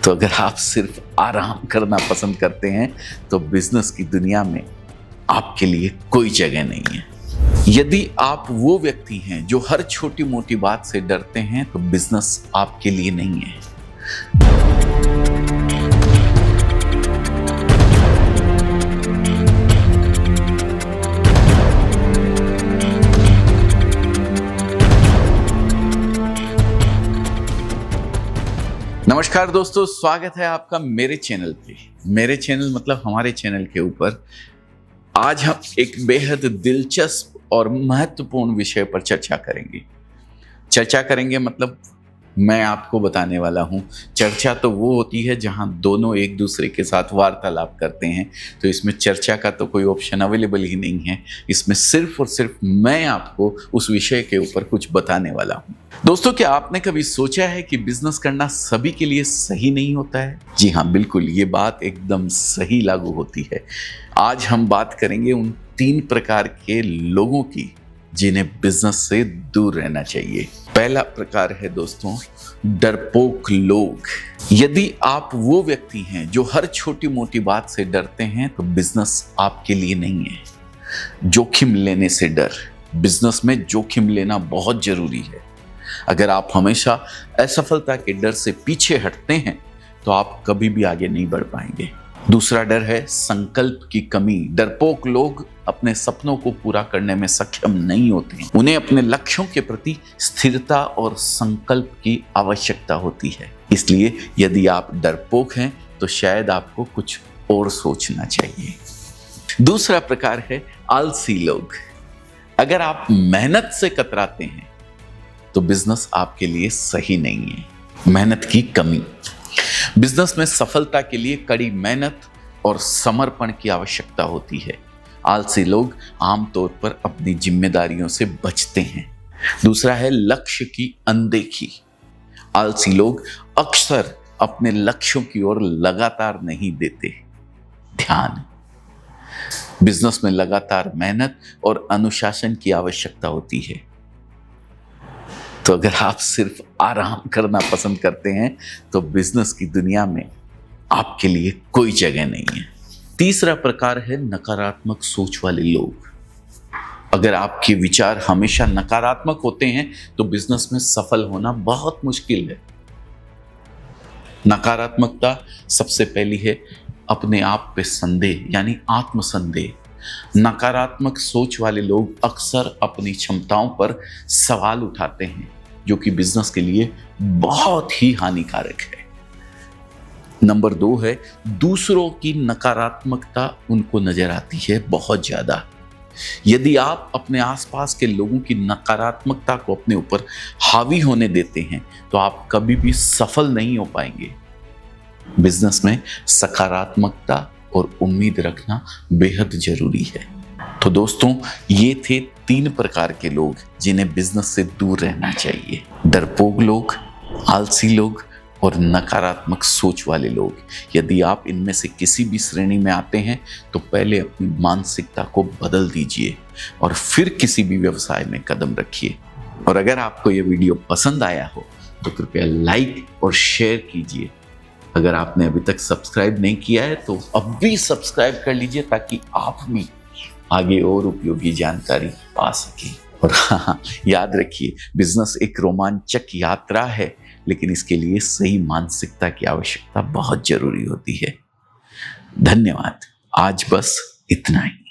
तो अगर आप सिर्फ आराम करना पसंद करते हैं तो बिजनेस की दुनिया में आपके लिए कोई जगह नहीं है। यदि आप वो व्यक्ति हैं जो हर छोटी मोटी बात से डरते हैं तो बिजनेस आपके लिए नहीं है। नमस्कार दोस्तों, स्वागत है आपका मेरे चैनल पे। मेरे चैनल मतलब हमारे चैनल के ऊपर आज हम एक बेहद दिलचस्प और महत्वपूर्ण विषय पर चर्चा करेंगे मतलब मैं आपको बताने वाला हूँ। चर्चा तो वो होती है जहाँ दोनों एक दूसरे के साथ वार्तालाप करते हैं, तो इसमें चर्चा का तो कोई ऑप्शन अवेलेबल ही नहीं है। इसमें सिर्फ और सिर्फ मैं आपको उस विषय के ऊपर कुछ बताने वाला हूँ। दोस्तों, क्या आपने कभी सोचा है कि बिजनेस करना सभी के लिए सही नहीं होता है? जी हाँ, बिल्कुल, ये बात एकदम सही लागू होती है। आज हम बात करेंगे उन 3 प्रकार के लोगों की जिन्हें बिजनेस से दूर रहना चाहिए। पहला प्रकार है दोस्तों, डरपोक लोग। यदि आप वो व्यक्ति हैं जो हर छोटी मोटी बात से डरते हैं तो बिजनेस आपके लिए नहीं है। जोखिम लेने से डर। बिजनेस में जोखिम लेना बहुत जरूरी है। अगर आप हमेशा असफलता के डर से पीछे हटते हैं तो आप कभी भी आगे नहीं बढ़ पाएंगे। दूसरा डर है संकल्प की कमी। डरपोक लोग अपने सपनों को पूरा करने में सक्षम नहीं होते हैं। उन्हें अपने लक्ष्यों के प्रति स्थिरता और संकल्प की आवश्यकता होती है। इसलिए यदि आप डरपोक हैं तो शायद आपको कुछ और सोचना चाहिए। दूसरा प्रकार है आलसी लोग। अगर आप मेहनत से कतराते हैं तो बिजनेस आपके लिए सही नहीं है। मेहनत की कमी। बिजनेस में सफलता के लिए कड़ी मेहनत और समर्पण की आवश्यकता होती है। आलसी लोग आमतौर पर अपनी जिम्मेदारियों से बचते हैं। दूसरा है लक्ष्य की अनदेखी। आलसी लोग अक्सर अपने लक्ष्यों की ओर लगातार नहीं देते ध्यान। बिजनेस में लगातार मेहनत और अनुशासन की आवश्यकता होती है। तो अगर आप सिर्फ आराम करना पसंद करते हैं तो बिजनेस की दुनिया में आपके लिए कोई जगह नहीं है। तीसरा प्रकार है नकारात्मक सोच वाले लोग। अगर आपके विचार हमेशा नकारात्मक होते हैं तो बिजनेस में सफल होना बहुत मुश्किल है। नकारात्मकता सबसे पहली है अपने आप पे संदेह, यानी आत्मसंदेह। नकारात्मक सोच वाले लोग अक्सर अपनी क्षमताओं पर सवाल उठाते हैं, जो कि बिजनेस के लिए बहुत ही हानिकारक है। नंबर 2 है दूसरों की नकारात्मकता उनको नजर आती है बहुत ज्यादा। यदि आप अपने आसपास के लोगों की नकारात्मकता को अपने ऊपर हावी होने देते हैं तो आप कभी भी सफल नहीं हो पाएंगे। बिजनेस में सकारात्मकता और उम्मीद रखना बेहद जरूरी है। तो दोस्तों, ये थे 3 प्रकार के लोग जिन्हें बिजनेस से दूर रहना चाहिए। डरपोक लोग, आलसी लोग और नकारात्मक सोच वाले लोग। यदि आप इनमें से किसी भी श्रेणी में आते हैं तो पहले अपनी मानसिकता को बदल दीजिए और फिर किसी भी व्यवसाय में कदम रखिए। और अगर आपको ये वीडियो पसंद आया हो तो कृपया लाइक और शेयर कीजिए। अगर आपने अभी तक सब्सक्राइब नहीं किया है तो अब भी सब्सक्राइब कर लीजिए ताकि आप भी आगे और उपयोगी जानकारी पा सके। और हाँ, याद रखिए, बिजनेस एक रोमांचक यात्रा है, लेकिन इसके लिए सही मानसिकता की आवश्यकता बहुत जरूरी होती है। धन्यवाद। आज बस इतना ही।